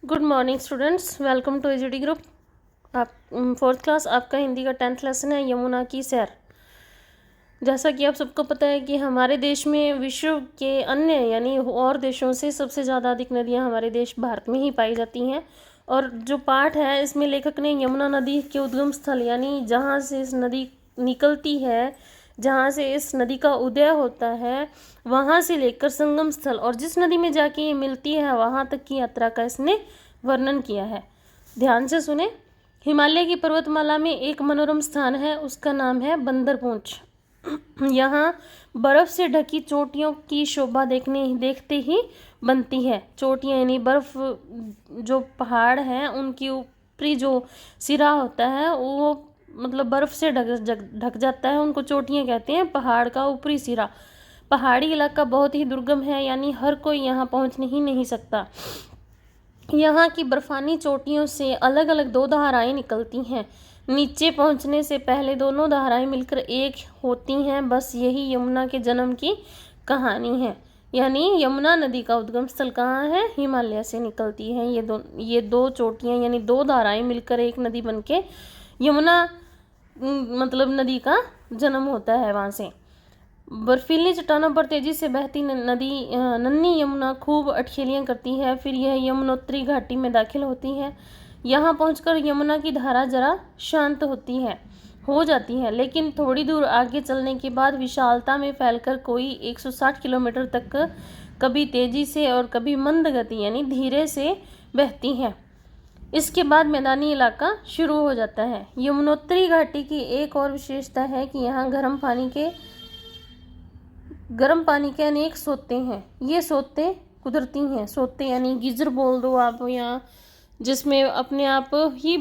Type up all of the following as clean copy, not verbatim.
Good morning students, welcome to एजुडी group. आप fourth class, आपका हिंदी का 10th लेसन है यमुना की सैर। जैसा कि आप सबको पता है कि हमारे देश में विश्व के अन्य यानी और देशों से सबसे ज़्यादा अधिक नदियां हमारे देश भारत में ही पाई जाती हैं। और जो पाठ है इसमें लेखक ने यमुना नदी के उद्गम स्थल यानी जहाँ से इस नदी निकलती है, जहाँ से इस नदी का उदय होता है, वहाँ से लेकर संगम स्थल और जिस नदी में जाके ये मिलती है वहाँ तक की यात्रा का इसने वर्णन किया है। ध्यान से सुने। हिमालय की पर्वतमाला में एक मनोरम स्थान है, उसका नाम है बंदरपूंछ। यहाँ बर्फ से ढकी चोटियों की शोभा देखते ही बनती है। चोटियाँ यानी बर्फ, जो पहाड़ हैं उनकी ऊपरी जो सिरा होता है वो मतलब बर्फ से ढक जाता है, उनको चोटियाँ कहते हैं। पहाड़ का ऊपरी सिरा। पहाड़ी इलाका बहुत ही दुर्गम है, यानी हर कोई यहाँ पहुँच ही नहीं सकता। यहाँ की बर्फानी चोटियों से अलग अलग दो धाराएं निकलती हैं। नीचे पहुँचने से पहले दोनों धाराएं मिलकर एक होती हैं। बस यही यमुना के जन्म की कहानी है। यानी यमुना नदी का उद्गम स्थल कहाँ है? हिमालय से निकलती है। ये दो चोटियाँ यानी दो धाराएं मिलकर एक नदी बनके यमुना मतलब नदी का जन्म होता है वहाँ से। बर्फीली चट्टानों पर तेजी से बहती नदी नन्ही यमुना खूब अठखेलियाँ करती है, फिर यह यमुनोत्री घाटी में दाखिल होती है। यहाँ पहुंचकर यमुना की धारा जरा शांत हो जाती है, लेकिन थोड़ी दूर आगे चलने के बाद विशालता में फैलकर कोई 160 किलोमीटर तक कभी तेजी से और कभी मंद गति यानी धीरे से बहती है। इसके बाद मैदानी इलाका शुरू हो जाता है। यमुनोत्री घाटी की एक और विशेषता है कि यहाँ गर्म पानी के अनेक सोते हैं। ये सोते कुदरती हैं। सोते यानी गीजर बोल दो आप, यहाँ जिसमें अपने आप ही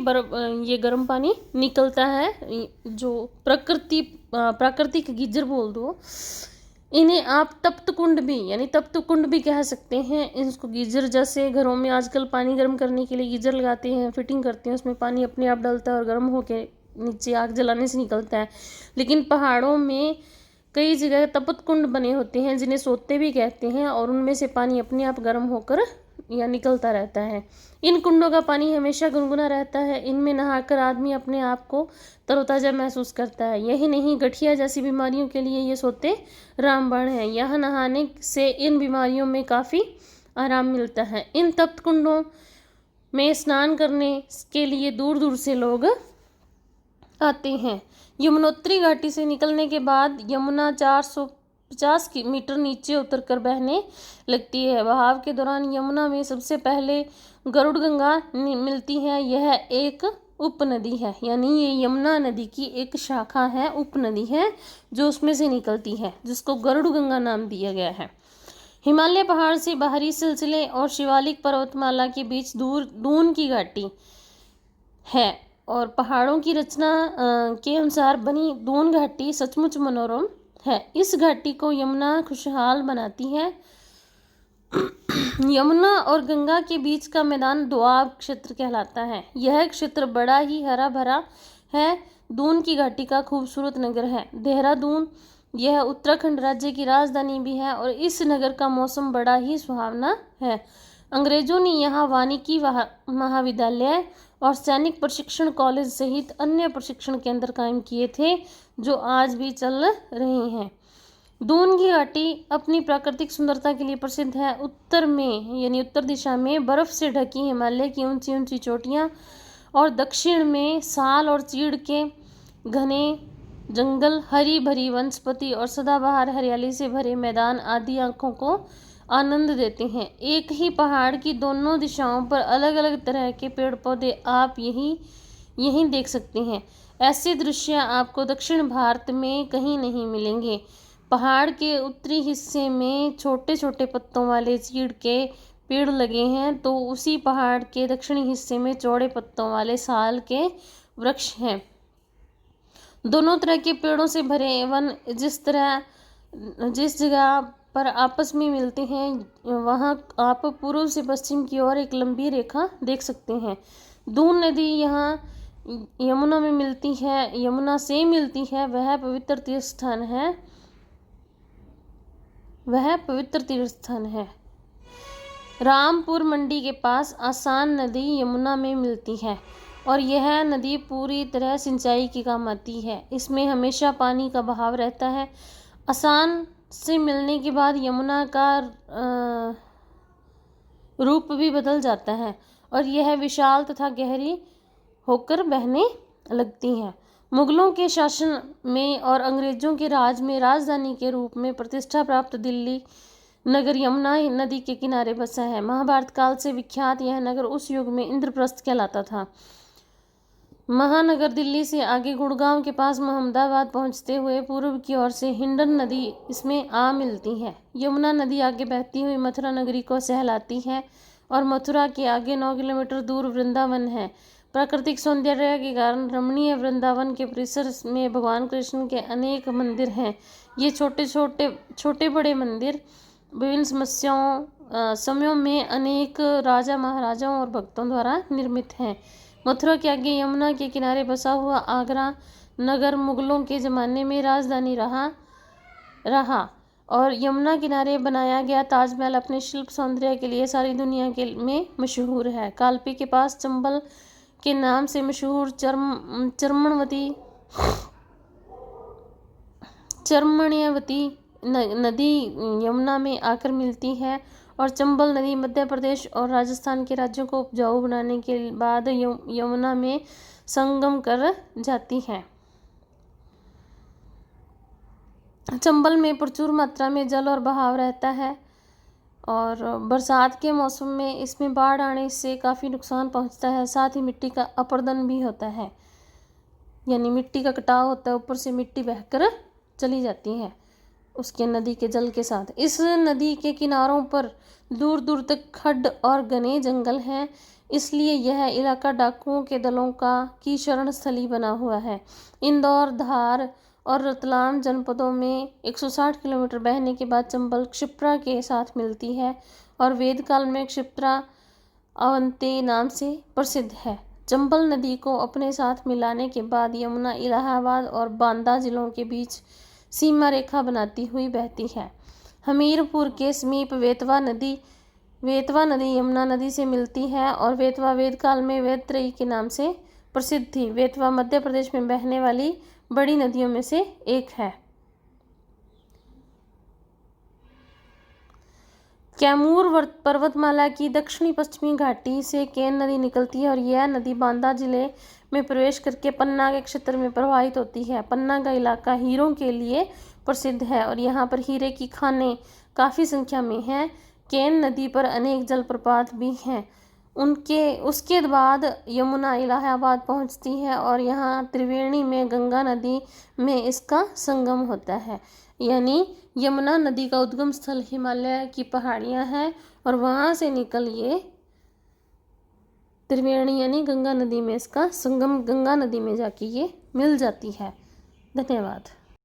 ये गर्म पानी निकलता है, जो प्राकृतिक गीजर बोल दो। इन्हें आप तप्त कुंड भी कह सकते हैं। इसको गीजर, जैसे घरों में आजकल पानी गर्म करने के लिए गीजर लगाते हैं, फिटिंग करते हैं, उसमें पानी अपने आप डलता है और गर्म होके नीचे आग जलाने से निकलता है। लेकिन पहाड़ों में कई जगह तपत कुंड बने होते हैं जिन्हें सोते भी कहते हैं, और उनमें से पानी अपने आप गर्म होकर या निकलता रहता है। इन कुंडों का पानी हमेशा गुनगुना रहता है। इनमें नहाकर आदमी अपने आप को तरोताज़ा महसूस करता है। यही नहीं, गठिया जैसी बीमारियों के लिए ये सोते रामबाण हैं। यहाँ नहाने से इन बीमारियों में काफ़ी आराम मिलता है। इन तप्त कुंडों में स्नान करने के लिए दूर दूर से लोग आते हैं। यमुनोत्री घाटी से निकलने के बाद यमुना 450 मीटर नीचे उतरकर बहने लगती है। बहाव के दौरान यमुना में सबसे पहले गरुड़ गंगा मिलती है। यह एक उपनदी है, यानी ये यमुना नदी की एक शाखा है, उपनदी है जो उसमें से निकलती है, जिसको गरुड़ गंगा नाम दिया गया है। हिमालय पहाड़ से बाहरी सिलसिले और शिवालिक पर्वतमाला के बीच दून की घाटी है, और पहाड़ों की रचना के अनुसार बनी दून घाटी सचमुच मनोरम है। इस घाटी को यमुना खुशहाल बनाती है। यमुना और गंगा के बीच का मैदान दोआब क्षेत्र कहलाता है। यह क्षेत्र बड़ा ही हरा भरा है। दून की घाटी का खूबसूरत नगर है देहरादून। यह उत्तराखंड राज्य की राजधानी भी है, और इस नगर का मौसम बड़ा ही सुहावना है। अंग्रेजों ने यहाँ वानिकी महाविद्यालय और सैनिक प्रशिक्षण कॉलेज सहित अन्य प्रशिक्षण केंद्र कायम किए थे, जो आज भी चल रहे हैं। दून की घाटी अपनी प्राकृतिक सुंदरता के लिए प्रसिद्ध है। उत्तर में यानी उत्तर दिशा में बर्फ से ढकी हिमालय की ऊंची ऊंची चोटियाँ, और दक्षिण में साल और चीड़ के घने जंगल, हरी भरी वनस्पति और सदाबहार हरियाली से भरे मैदान आदि आंखों को आनंद देते हैं। एक ही पहाड़ की दोनों दिशाओं पर अलग अलग तरह के पेड़ पौधे आप यहीं देख सकते हैं। ऐसे दृश्य आपको दक्षिण भारत में कहीं नहीं मिलेंगे। पहाड़ के उत्तरी हिस्से में छोटे छोटे पत्तों वाले चीड़ के पेड़ लगे हैं, तो उसी पहाड़ के दक्षिणी हिस्से में चौड़े पत्तों वाले साल के वृक्ष हैं। दोनों तरह के पेड़ों से भरे वन जिस जगह पर आपस में मिलते हैं, वहाँ आप पूर्व से पश्चिम की ओर एक लंबी रेखा देख सकते हैं। दून नदी यहाँ यमुना से मिलती है। वह पवित्र तीर्थ स्थान है। रामपुर मंडी के पास आसान नदी यमुना में मिलती है और यह नदी पूरी तरह सिंचाई के काम आती है। इसमें हमेशा पानी का बहाव रहता है। आसान से मिलने के बाद यमुना का रूप भी बदल जाता है और यह विशाल तथा गहरी होकर बहने लगती है। मुगलों के शासन में और अंग्रेजों के राज में राजधानी के रूप में प्रतिष्ठा प्राप्त दिल्ली नगर यमुना नदी के किनारे बसा है। महाभारत काल से विख्यात यह नगर उस युग में इंद्रप्रस्थ कहलाता था। महानगर दिल्ली से आगे गुड़गांव के पास मोहम्मदाबाद पहुंचते हुए पूर्व की ओर से हिंडन नदी इसमें आ मिलती है। यमुना नदी आगे बहती हुई मथुरा नगरी को सहलाती है और मथुरा के आगे 9 किलोमीटर दूर वृंदावन है। प्राकृतिक सौंदर्य के कारण रमणीय वृंदावन के परिसर में भगवान कृष्ण के अनेक मंदिर हैं। ये छोटे बड़े मंदिर विभिन्न समयों में अनेक राजा महाराजाओं और भक्तों द्वारा निर्मित हैं। मथुरा के आगे यमुना के किनारे बसा हुआ आगरा नगर मुगलों के ज़माने में राजधानी रहा और यमुना किनारे बनाया गया ताजमहल अपने शिल्प सौंदर्य के लिए सारी दुनिया में मशहूर है। कालपी के पास चंबल के नाम से मशहूर चर्मण्यवती नदी यमुना में आकर मिलती है और चंबल नदी मध्य प्रदेश और राजस्थान के राज्यों को उपजाऊ बनाने के बाद यमुना में संगम कर जाती है। चंबल में प्रचुर मात्रा में जल और बहाव रहता है और बरसात के मौसम में इसमें बाढ़ आने से काफ़ी नुकसान पहुंचता है। साथ ही मिट्टी का अपरदन भी होता है, यानी मिट्टी का कटाव होता है, ऊपर से मिट्टी बहकर चली जाती है उसके नदी के जल के साथ। इस नदी के किनारों पर दूर दूर तक खड्ड और घने जंगल हैं, इसलिए यह इलाका डाकुओं के दलों की शरण स्थली बना हुआ है। इंदौर, धार और रतलाम जनपदों में 160 किलोमीटर बहने के बाद चंबल क्षिप्रा के साथ मिलती है और वेदकाल में क्षिप्रा अवंती नाम से प्रसिद्ध है। चंबल नदी को अपने साथ मिलाने के बाद यमुना इलाहाबाद और बांदा जिलों के बीच सीमा रेखा बनाती हुई बहती है। हमीरपुर के समीप वेतवा नदी यमुना नदी से मिलती है और वेतवा वेदकाल में वेत्रई के नाम से प्रसिद्ध थी। वेतवा मध्य प्रदेश में बहने वाली बड़ी नदियों में से एक है। कैमूर पर्वतमाला की दक्षिणी पश्चिमी घाटी से केन नदी निकलती है और यह नदी बांदा जिले में प्रवेश करके पन्ना के क्षेत्र में प्रवाहित होती है। पन्ना का इलाका हीरों के लिए प्रसिद्ध है और यहाँ पर हीरे की खानें काफ़ी संख्या में हैं। केन नदी पर अनेक जलप्रपात भी हैं। उसके बाद यमुना इलाहाबाद पहुँचती है और यहाँ त्रिवेणी में गंगा नदी में इसका संगम होता है। यानी यमुना नदी का उद्गम स्थल हिमालय की पहाड़ियाँ हैं और वहाँ से निकल ये त्रिवेणी यानी गंगा नदी में इसका संगम गंगा नदी में जाके ये मिल जाती है। धन्यवाद।